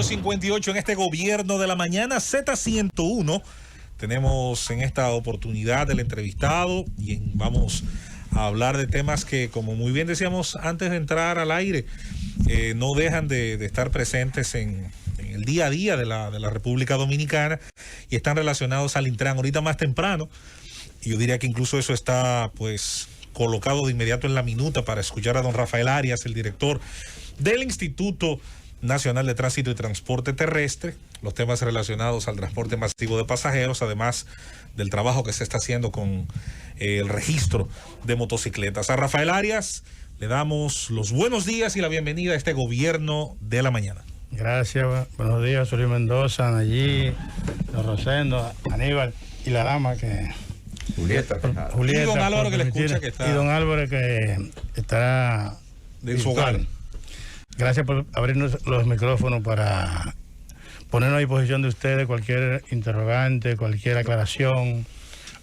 8:58 en este gobierno de la mañana, Z101. Tenemos en esta oportunidad el entrevistado y vamos a hablar de temas que, como muy bien decíamos antes de entrar al aire, no dejan de estar presentes en el día a día de la República Dominicana y están relacionados al Intran. Ahorita más temprano, y yo diría que incluso eso está pues colocado de inmediato en la minuta para escuchar a don Rafael Arias, el director del Instituto Nacional de Tránsito y Transporte Terrestre, los temas relacionados al transporte masivo de pasajeros, además del trabajo que se está haciendo con el registro de motocicletas. A Rafael Arias le damos los buenos días y la bienvenida a este gobierno de la mañana. Gracias, buenos días, Solís Mendoza, Nayí, Don Rosendo, Aníbal y la dama que... Julieta. Y don Álvaro que le escucha que está... Y don Álvaro que estará... de su hogar. Gracias por abrirnos los micrófonos para ponernos a disposición de ustedes cualquier interrogante, cualquier aclaración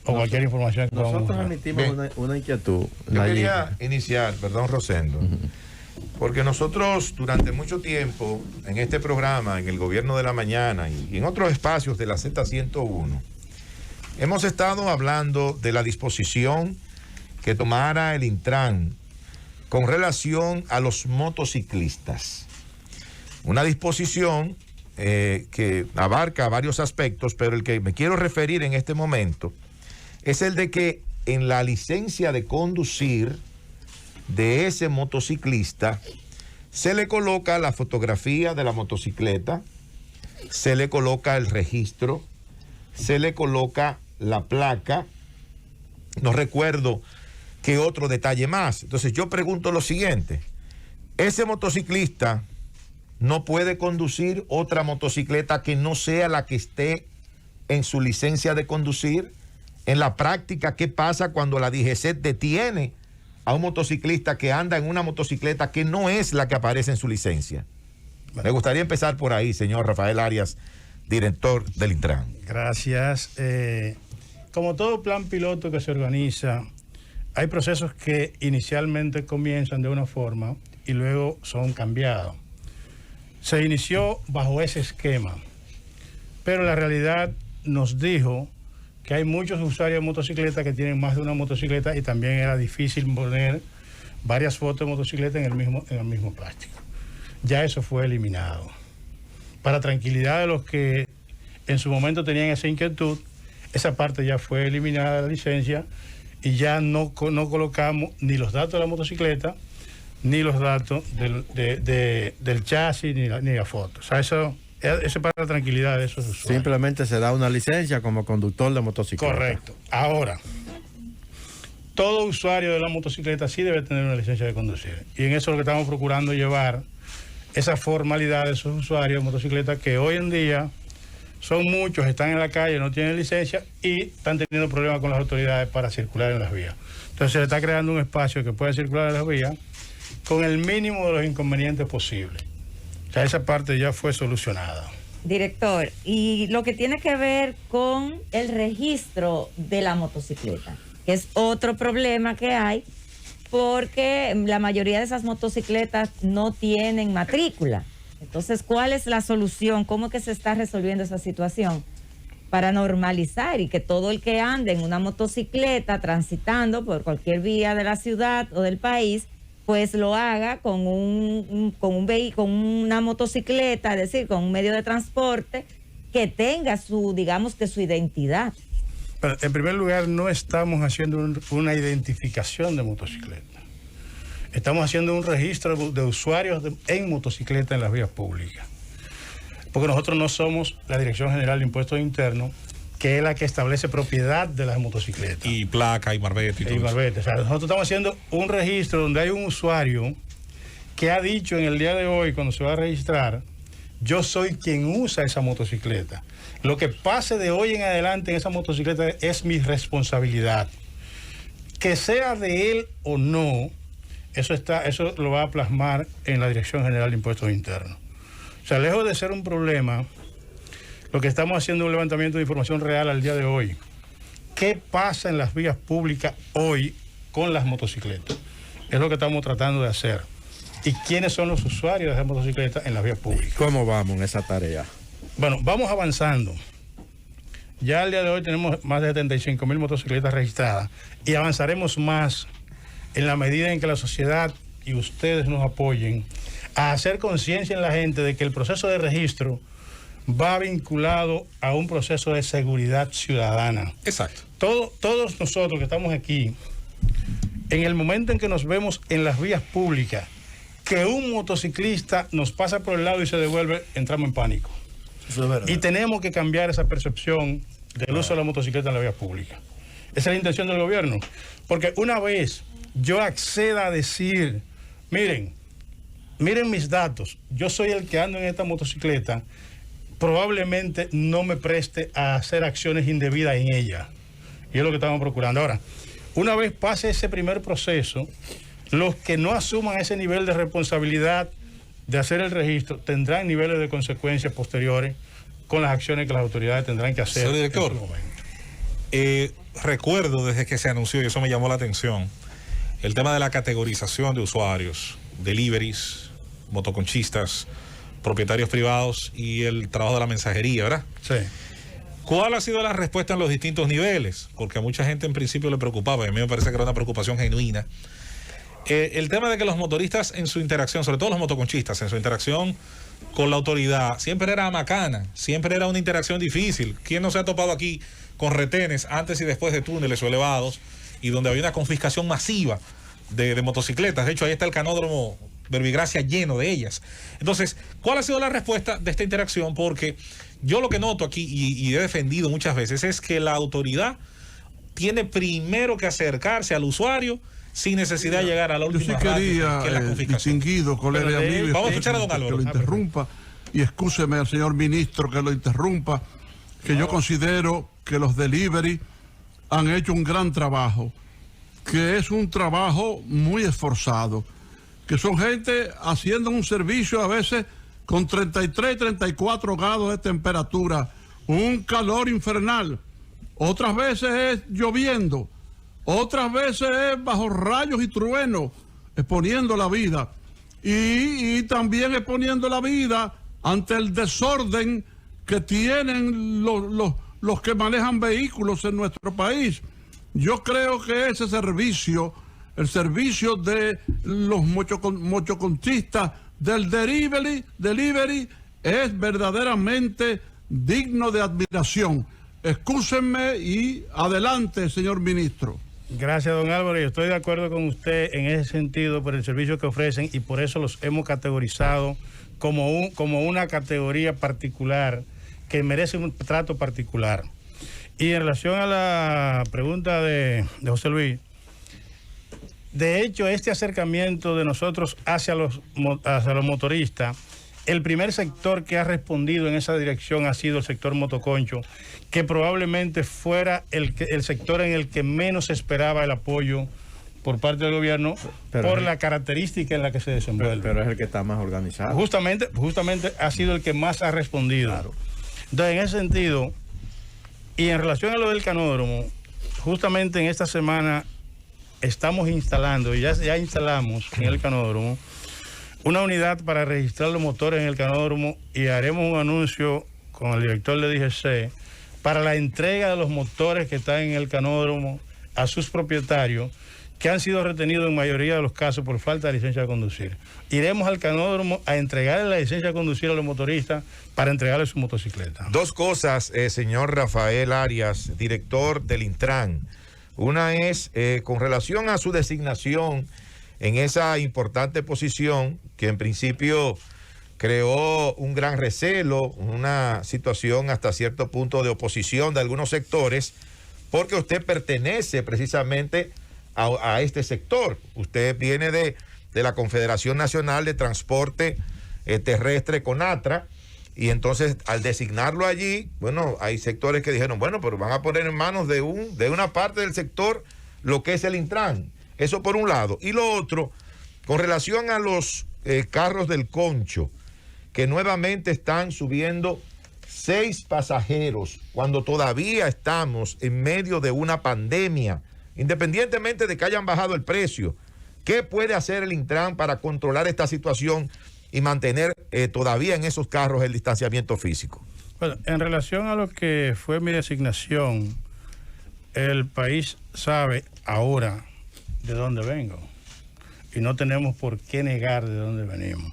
o cualquier información. Nosotros emitimos una inquietud. Yo quería iniciar, perdón, Rosendo, porque nosotros durante mucho tiempo en este programa, en el Gobierno de la Mañana y en otros espacios de la Z101, hemos estado hablando de la disposición que tomara el Intran con relación a los motociclistas. Una disposición que abarca varios aspectos, pero el que me quiero referir en este momento es el de que en la licencia de conducir de ese motociclista se le coloca la fotografía de la motocicleta, se le coloca el registro, se le coloca la placa, no recuerdo qué otro detalle más. Entonces yo pregunto lo siguiente: ese motociclista no puede conducir otra motocicleta que no sea la que esté en su licencia de conducir. En la práctica, ¿qué pasa cuando la DGCET detiene a un motociclista que anda en una motocicleta que no es la que aparece en su licencia? Me gustaría empezar por ahí, señor Rafael Arias, director del Intran. Gracias. Como todo plan piloto que se organiza, hay procesos que inicialmente comienzan de una forma y luego son cambiados. Se inició bajo ese esquema, pero la realidad nos dijo que hay muchos usuarios de motocicletas que tienen más de una motocicleta y también era difícil poner varias fotos de motocicleta en el mismo plástico. Ya eso fue eliminado. Para tranquilidad de los que en su momento tenían esa inquietud, esa parte ya fue eliminada de la licencia y ya no colocamos ni los datos de la motocicleta, ni los datos del chasis, ni la foto. O sea, eso es para la tranquilidad de esos usuarios. Simplemente se da una licencia como conductor de motocicleta. Correcto. Ahora, todo usuario de la motocicleta sí debe tener una licencia de conducir. Y en eso es lo que estamos procurando llevar, esa formalidad de esos usuarios de motocicleta que hoy en día son muchos, están en la calle, no tienen licencia y están teniendo problemas con las autoridades para circular en las vías. Entonces se está creando un espacio que pueda circular en las vías con el mínimo de los inconvenientes posibles. O sea, esa parte ya fue solucionada. Director, y lo que tiene que ver con el registro de la motocicleta, que es otro problema que hay, porque la mayoría de esas motocicletas no tienen matrícula. Entonces, ¿cuál es la solución? ¿Cómo es que se está resolviendo esa situación para normalizar y que todo el que ande en una motocicleta transitando por cualquier vía de la ciudad o del país, pues lo haga con un vehículo, con una motocicleta, es decir, con un medio de transporte que tenga digamos que su identidad? Pero en primer lugar, no estamos haciendo una identificación de motocicleta. Estamos haciendo un registro de usuarios en motocicleta en las vías públicas. Porque nosotros no somos la Dirección General de Impuestos Internos, que es la que establece propiedad de las motocicletas. Y placa, y marbete, y todo marbete. O sea, nosotros estamos haciendo un registro donde hay un usuario que ha dicho en el día de hoy, cuando se va a registrar, yo soy quien usa esa motocicleta. Lo que pase de hoy en adelante en esa motocicleta es mi responsabilidad. Que sea de él o no, eso lo va a plasmar en la Dirección General de Impuestos Internos. O sea, lejos de ser un problema, lo que estamos haciendo es un levantamiento de información real al día de hoy. ¿Qué pasa en las vías públicas hoy con las motocicletas? Es lo que estamos tratando de hacer. y quiénes son los usuarios de esas motocicletas en las vías públicas. ¿Cómo vamos en esa tarea? Bueno, vamos avanzando. Ya al día de hoy tenemos más de 75,000 motocicletas registradas y avanzaremos más en la medida en que la sociedad y ustedes nos apoyen a hacer conciencia en la gente de que el proceso de registro va vinculado a un proceso de seguridad ciudadana. Exacto. Todos nosotros que estamos aquí, en el momento en que nos vemos en las vías públicas, que un motociclista nos pasa por el lado y se devuelve, entramos en pánico. Y tenemos que cambiar esa percepción del uso de la motocicleta en la vía pública. Esa es la intención del gobierno. Porque una vez yo acceda a decir, miren mis datos, yo soy el que ando en esta motocicleta, probablemente no me preste a hacer acciones indebidas en ella. Y es lo que estamos procurando. Ahora, una vez pase ese primer proceso, los que no asuman ese nivel de responsabilidad de hacer el registro tendrán niveles de consecuencias posteriores con las acciones que las autoridades tendrán que hacer. Señor director, en su momento. Recuerdo desde que se anunció, y eso me llamó la atención, el tema de la categorización de usuarios, deliveries, motoconchistas, propietarios privados y el trabajo de la mensajería, ¿verdad? Sí. ¿Cuál ha sido la respuesta en los distintos niveles? Porque a mucha gente en principio le preocupaba, y a mí me parece que era una preocupación genuina. El tema de que los motoristas en su interacción, sobre todo los motoconchistas, en su interacción con la autoridad, siempre era macana, siempre era una interacción difícil. ¿Quién no se ha topado aquí con retenes antes y después de túneles o elevados y donde había una confiscación masiva de motocicletas? De hecho, ahí está el canódromo Verbigracia lleno de ellas. Entonces, ¿cuál ha sido la respuesta de esta interacción? Porque yo lo que noto aquí, y he defendido muchas veces, es que la autoridad tiene primero que acercarse al usuario sin necesidad de llegar a la última. Yo sí quería, que es la confiscación. distinguido colega y amigo, vamos a escuchar a don Álvaro. que lo interrumpa, y excúseme al señor ministro que lo interrumpa, que yo considero que los delivery han hecho un gran trabajo, que es un trabajo muy esforzado, que son gente haciendo un servicio a veces con 33, 34 grados de temperatura, un calor infernal, otras veces es lloviendo, otras veces es bajo rayos y truenos, exponiendo la vida. Y también exponiendo la vida ante el desorden que tienen los que manejan vehículos en nuestro país. Yo creo que ese servicio, el servicio de los motoconchistas del delivery, es verdaderamente digno de admiración. Excúsenme y adelante, señor ministro. Gracias, don Álvaro. Yo estoy de acuerdo con usted en ese sentido por el servicio que ofrecen y por eso los hemos categorizado como una categoría particular que merece un trato particular. Y en relación a la pregunta de José Luis, de hecho, este acercamiento de nosotros hacia los motoristas, el primer sector que ha respondido en esa dirección ha sido el sector motoconcho, que probablemente fuera el sector en el que menos esperaba el apoyo por parte del gobierno por la característica en la que se desenvuelve. Pero es el que está más organizado. Justamente ha sido el que más ha respondido. Claro. Entonces, en ese sentido, y en relación a lo del canódromo, justamente en esta semana estamos instalando, y ya instalamos en el canódromo, una unidad para registrar los motores en el canódromo, y haremos un anuncio con el director de DGC para la entrega de los motores que están en el canódromo a sus propietarios, que han sido retenidos en mayoría de los casos por falta de licencia de conducir. Iremos al canódromo a entregarle la licencia de conducir a los motoristas para entregarle su motocicleta. Dos cosas, señor Rafael Arias, director del Intran. Una es con relación a su designación en esa importante posición que en principio creó un gran recelo, una situación hasta cierto punto de oposición de algunos sectores, porque usted pertenece precisamente a este sector. Usted viene de la Confederación Nacional de Transporte Terrestre, CONATRA, y entonces al designarlo allí, bueno, hay sectores que dijeron, bueno, pero van a poner en manos de una parte del sector lo que es el Intran. Eso por un lado. Y lo otro, con relación a los carros del concho, que nuevamente están subiendo 6 pasajeros cuando todavía estamos en medio de una pandemia, independientemente de que hayan bajado el precio, ¿Qué puede hacer el Intran para controlar esta situación y mantener todavía en esos carros el distanciamiento físico? Bueno, en relación a lo que fue mi designación, el país sabe ahora de dónde vengo y no tenemos por qué negar de dónde venimos.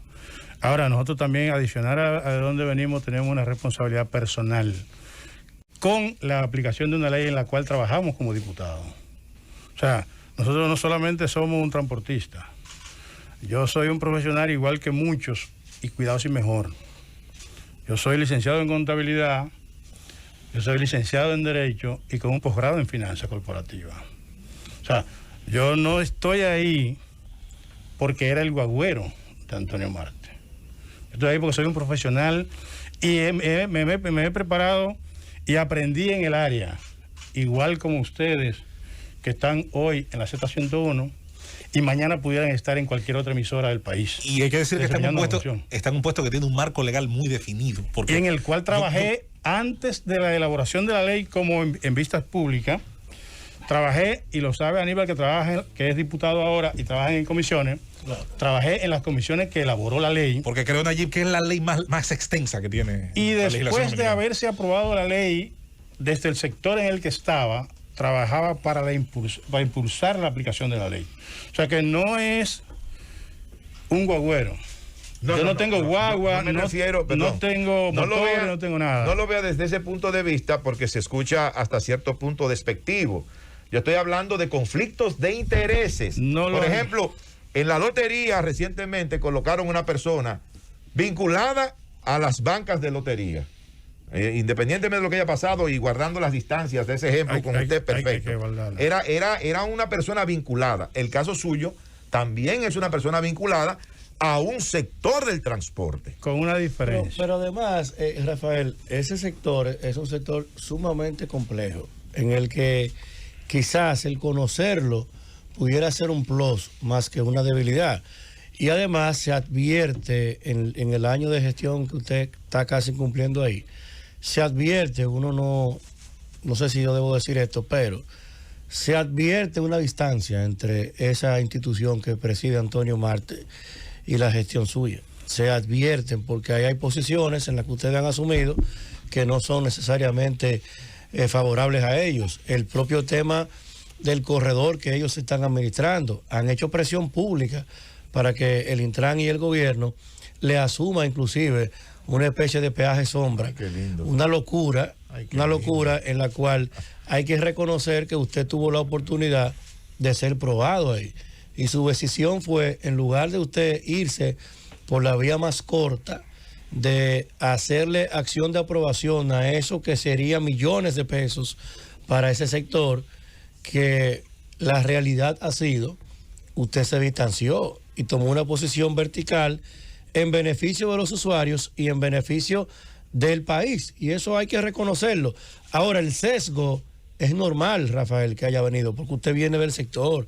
Ahora, nosotros también, adicional a de dónde venimos, tenemos una responsabilidad personal con la aplicación de una ley en la cual trabajamos como diputados. O sea, nosotros no solamente somos un transportista. Yo soy un profesional igual que muchos y cuidado si mejor. Yo soy licenciado en contabilidad, yo soy licenciado en Derecho y con un posgrado en Finanzas Corporativas. O sea, yo no estoy ahí porque era el guagüero de Antonio Marte. Estoy ahí porque soy un profesional y me he preparado y aprendí en el área, igual como ustedes que están hoy en la Z101 y mañana pudieran estar en cualquier otra emisora del país. Y hay que decir que está en un puesto que tiene un marco legal muy definido. Y en el cual trabajé antes de la elaboración de la ley como en vistas públicas. Trabajé, y lo sabe Aníbal que es diputado ahora y trabaja en comisiones. Claro. Trabajé en las comisiones que elaboró la ley. Porque creo, Nayib, que es la ley más extensa que tiene. Y después de haberse aprobado la ley, desde el sector en el que estaba, trabajaba para impulsar la aplicación de la ley. O sea que no es un guagüero. Yo no tengo guagua, no tengo motor, no tengo nada. No lo vea desde ese punto de vista porque se escucha hasta cierto punto despectivo. Yo estoy hablando de conflictos de intereses. Por ejemplo, en la lotería recientemente colocaron una persona vinculada a las bancas de lotería. Independientemente de lo que haya pasado y guardando las distancias de ese ejemplo con usted, perfecto. Era una persona vinculada. El caso suyo también es una persona vinculada a un sector del transporte. Con una diferencia. Pero además, Rafael, ese sector es un sector sumamente complejo, en el que quizás el conocerlo pudiera ser un plus más que una debilidad. Y además se advierte en el año de gestión que usted está casi cumpliendo ahí, se advierte, uno no sé si yo debo decir esto, pero se advierte una distancia entre esa institución que preside Antonio Marte y la gestión suya. Se advierten porque ahí hay posiciones en las que ustedes han asumido que no son necesariamente favorables a ellos. El propio tema del corredor que ellos están administrando, han hecho presión pública para que el Intran y el gobierno le asuma inclusive una especie de peaje sombra. Una locura en la cual hay que reconocer que usted tuvo la oportunidad de ser probado ahí. Y su decisión fue, en lugar de usted irse por la vía más corta, de hacerle acción de aprobación a eso que sería millones de pesos para ese sector, que la realidad ha sido, usted se distanció y tomó una posición vertical en beneficio de los usuarios y en beneficio del país. Y eso hay que reconocerlo. Ahora, el sesgo es normal, Rafael, que haya venido, porque usted viene del sector.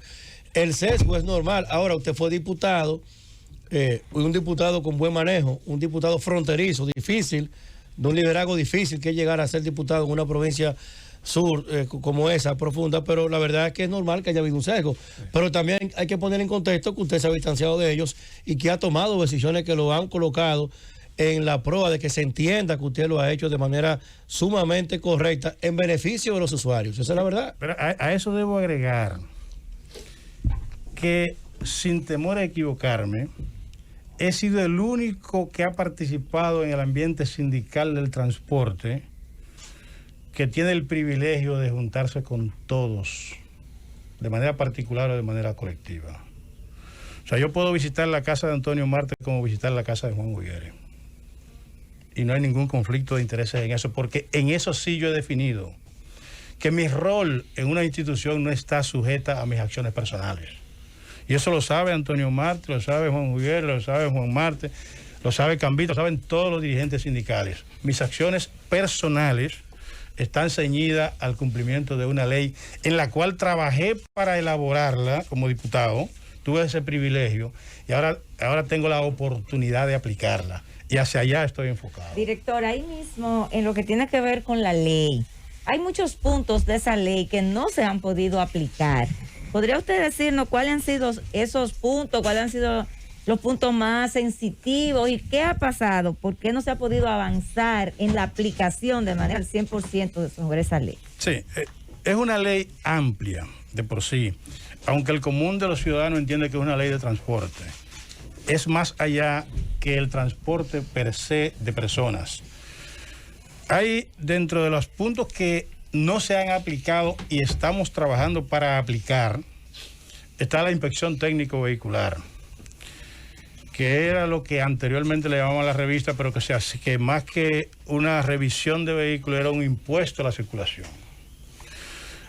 El sesgo es normal. Ahora, usted fue diputado, un diputado con buen manejo, un diputado fronterizo, difícil, de un liderazgo difícil que es llegar a ser diputado en una provincia sur como esa, profunda, pero la verdad es que es normal que haya habido un sesgo. Pero también hay que poner en contexto que usted se ha distanciado de ellos y que ha tomado decisiones que lo han colocado en la prueba de que se entienda que usted lo ha hecho de manera sumamente correcta en beneficio de los usuarios. Esa es la verdad. Pero a eso debo agregar que, sin temor a equivocarme, he sido el único que ha participado en el ambiente sindical del transporte que tiene el privilegio de juntarse con todos, de manera particular o de manera colectiva. O sea, yo puedo visitar la casa de Antonio Marte como visitar la casa de Juan Huiguere. Y no hay ningún conflicto de intereses en eso, porque en eso sí yo he definido que mi rol en una institución no está sujeta a mis acciones personales. Y eso lo sabe Antonio Marte, lo sabe Juan Huiguere, lo sabe Juan Marte, lo sabe Cambito, lo saben todos los dirigentes sindicales. Mis acciones personales están ceñidas al cumplimiento de una ley en la cual trabajé para elaborarla como diputado, tuve ese privilegio y ahora tengo la oportunidad de aplicarla y hacia allá estoy enfocado. Director, ahí mismo, en lo que tiene que ver con la ley, hay muchos puntos de esa ley que no se han podido aplicar ¿Podría usted decirnos cuáles han sido esos puntos, cuáles han sido los puntos más sensitivos y qué ha pasado? ¿Por qué no se ha podido avanzar en la aplicación de manera al 100% sobre esa ley? Sí, es una ley amplia de por sí, aunque el común de los ciudadanos entiende que es una ley de transporte. Es más allá que el transporte per se de personas. Hay dentro de los puntos que no se han aplicado y estamos trabajando para aplicar, está la inspección técnico vehicular, que era lo que anteriormente le llamaban la revista, pero que más que una revisión de vehículos era un impuesto a la circulación.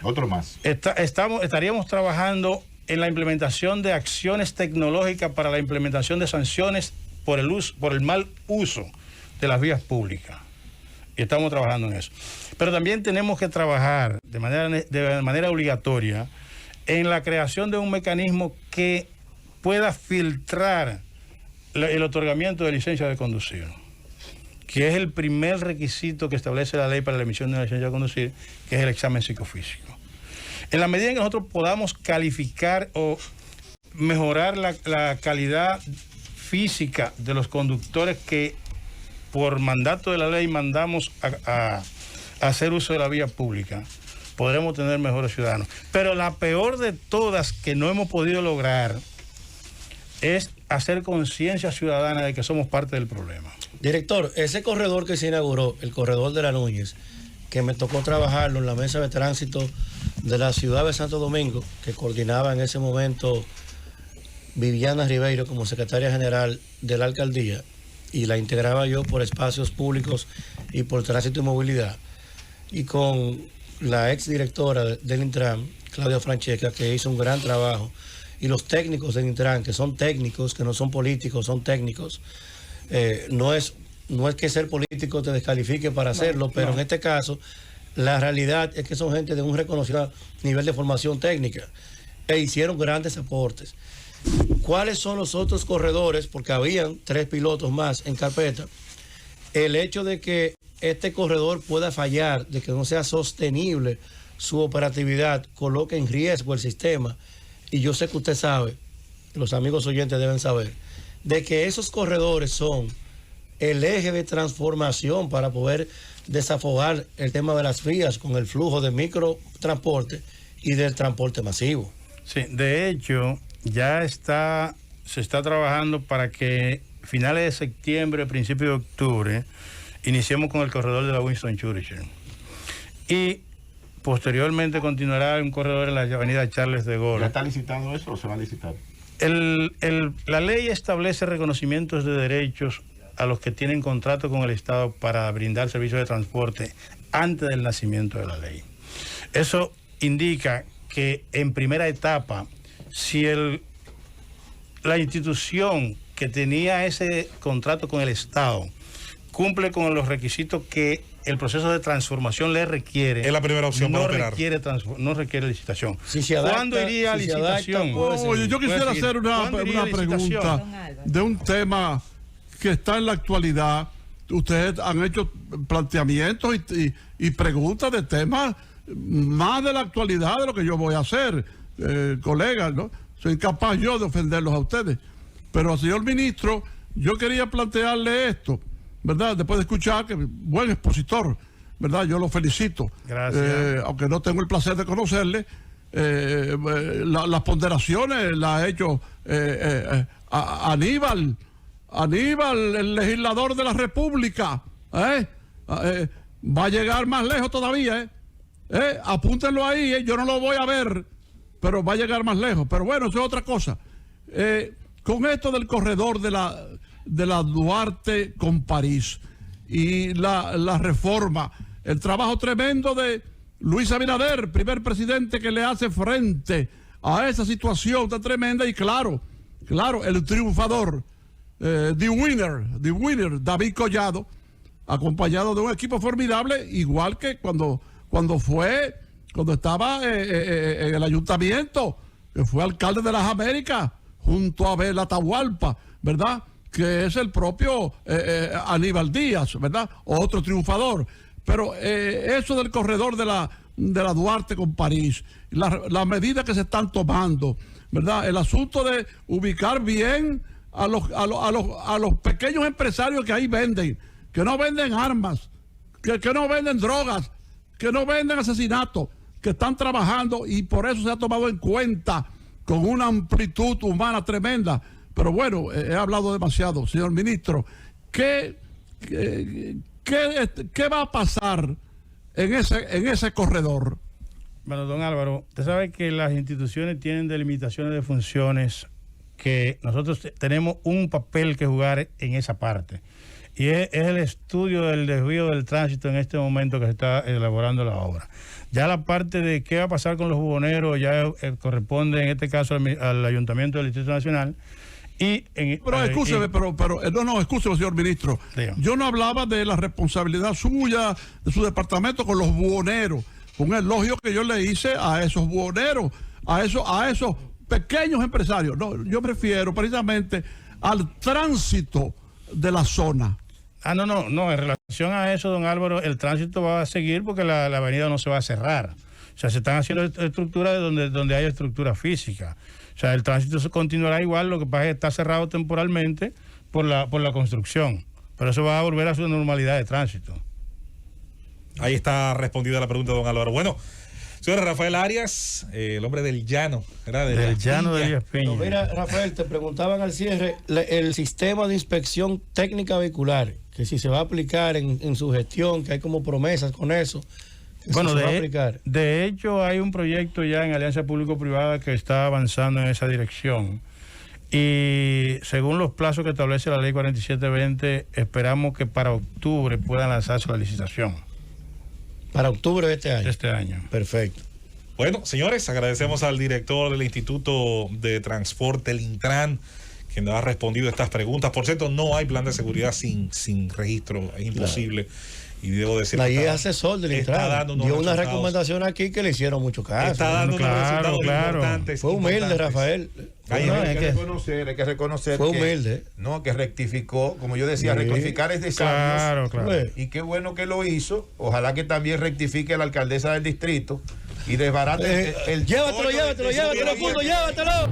Otro más. Estaríamos trabajando en la implementación de acciones tecnológicas para la implementación de sanciones por el mal uso de las vías públicas. Y estamos trabajando en eso. Pero también tenemos que trabajar de manera obligatoria en la creación de un mecanismo que pueda filtrar el otorgamiento de licencia de conducir, que es el primer requisito que establece la ley para la emisión de una licencia de conducir, que es el examen psicofísico. En la medida en que nosotros podamos calificar o mejorar la calidad física de los conductores que por mandato de la ley mandamos a hacer uso de la vía pública, podremos tener mejores ciudadanos. Pero la peor de todas que no hemos podido lograr es hacer conciencia ciudadana de que somos parte del problema. Director, ese corredor que se inauguró, el corredor de la Núñez, que me tocó trabajarlo en la mesa de tránsito de la ciudad de Santo Domingo, que coordinaba en ese momento Viviana Ribeiro como secretaria general de la alcaldía, y la integraba yo por espacios públicos y por tránsito y movilidad, y con la exdirectora del Intran, Claudia Francesca, que hizo un gran trabajo, y los técnicos del Intran, que son técnicos, que no son políticos, son técnicos. No es que ser político te descalifique para hacerlo, pero en este caso la realidad es que son gente de un reconocido nivel de formación técnica e hicieron grandes aportes. ¿Cuáles son los otros corredores? Porque habían 3 pilotos más en carpeta. El hecho de que este corredor pueda fallar, de que no sea sostenible su operatividad, coloca en riesgo el sistema. Y yo sé que usted sabe, los amigos oyentes deben saber, de que esos corredores son el eje de transformación para poder desafogar el tema de las vías con el flujo de microtransporte y del transporte masivo. Sí, de hecho, ya se está trabajando para que finales de septiembre, principios de octubre, iniciemos con el corredor de la Winston Churchill. Y posteriormente continuará un corredor en la avenida Charles de Gaulle. ¿Ya está licitado eso o se va a licitar? La ley establece reconocimientos de derechos a los que tienen contrato con el Estado para brindar servicios de transporte antes del nacimiento de la ley. Eso indica que en primera etapa, si la institución que tenía ese contrato con el Estado cumple con los requisitos que el proceso de transformación le requiere, es la primera opción para operar. No requiere licitación. Si se adapta, ¿Cuándo iría a licitación? Oye, yo quisiera hacer una pregunta de un tema que está en la actualidad. Ustedes han hecho planteamientos y preguntas de temas más de la actualidad de lo que yo voy a hacer, colegas, ¿no? Soy incapaz yo de ofenderlos a ustedes. Pero, señor ministro, yo quería plantearle esto, ¿verdad? Después de escuchar que buen expositor, ¿verdad? Yo lo felicito. Gracias. Aunque no tengo el placer de conocerle, las ponderaciones las ha hecho Aníbal, el legislador de la República. Va a llegar más lejos todavía, apúntenlo ahí, yo no lo voy a ver, pero va a llegar más lejos. Pero bueno, eso es otra cosa. Con esto del corredor de la Duarte con París y la reforma, el trabajo tremendo de Luis Abinader, primer presidente que le hace frente a esa situación tan tremenda, y claro, el triunfador, the winner, David Collado, acompañado de un equipo formidable, igual que cuando estaba en el ayuntamiento, que fue alcalde de las Américas, junto a Abel Atahualpa, ¿verdad? Que es el propio Aníbal Díaz, ¿verdad? Otro triunfador. Pero eso del corredor de de la Duarte con París, las medidas que se están tomando, ¿verdad? El asunto de ubicar bien a los pequeños empresarios que ahí venden, que no venden armas, que no venden drogas, que no venden asesinatos, que están trabajando, y por eso se ha tomado en cuenta con una amplitud humana tremenda. Pero bueno, he hablado demasiado, señor ministro. ¿Qué va a pasar en ese corredor? Bueno, don Álvaro, usted sabe que las instituciones tienen delimitaciones de funciones, que nosotros tenemos un papel que jugar en esa parte. Y es el estudio del desvío del tránsito en este momento que se está elaborando la obra. Ya la parte de qué va a pasar con los buhoneros ya corresponde en este caso al Ayuntamiento del Distrito Nacional. Pero escúcheme, escúcheme, señor ministro. Dígame. Yo no hablaba de la responsabilidad suya, de su departamento con los buhoneros, un elogio que yo le hice a esos buhoneros, a esos pequeños empresarios. No, yo me refiero precisamente al tránsito de la zona. No, en relación a eso, don Álvaro, el tránsito va a seguir porque la avenida no se va a cerrar. O sea, se están haciendo estructuras donde hay estructura física. O sea, el tránsito se continuará igual, lo que pasa es que está cerrado temporalmente por la construcción. Pero eso va a volver a su normalidad de tránsito. Ahí está respondida la pregunta de don Álvaro. Bueno, señor Rafael Arias, el hombre del llano. Del llano de Elías Piña. No, mira, Rafael, te preguntaban al cierre el sistema de inspección técnica vehicular, que si se va a aplicar en su gestión, que hay como promesas con eso. Bueno, de hecho hay un proyecto ya en alianza público-privada que está avanzando en esa dirección. Y según los plazos que establece la ley 4720, esperamos que para octubre pueda lanzarse la licitación. Para octubre de este año. Este año. Perfecto. Bueno, señores, agradecemos al director del Instituto de Transporte, el Intran, quien nos ha respondido estas preguntas. Por cierto, no hay plan de seguridad sin registro, es imposible. Claro. Y debo decir la guía asesor del Intran dio una recomendación aquí que le hicieron mucho caso. Está dando unos resultados importantes. Fue humilde, Rafael. Hay que reconocer fue humilde. Que rectificó, como yo decía, rectificar es de sabios. Claro. Y qué bueno que lo hizo. Ojalá que también rectifique la alcaldesa del distrito y desbarate llévatelo, Fundo, llévatelo.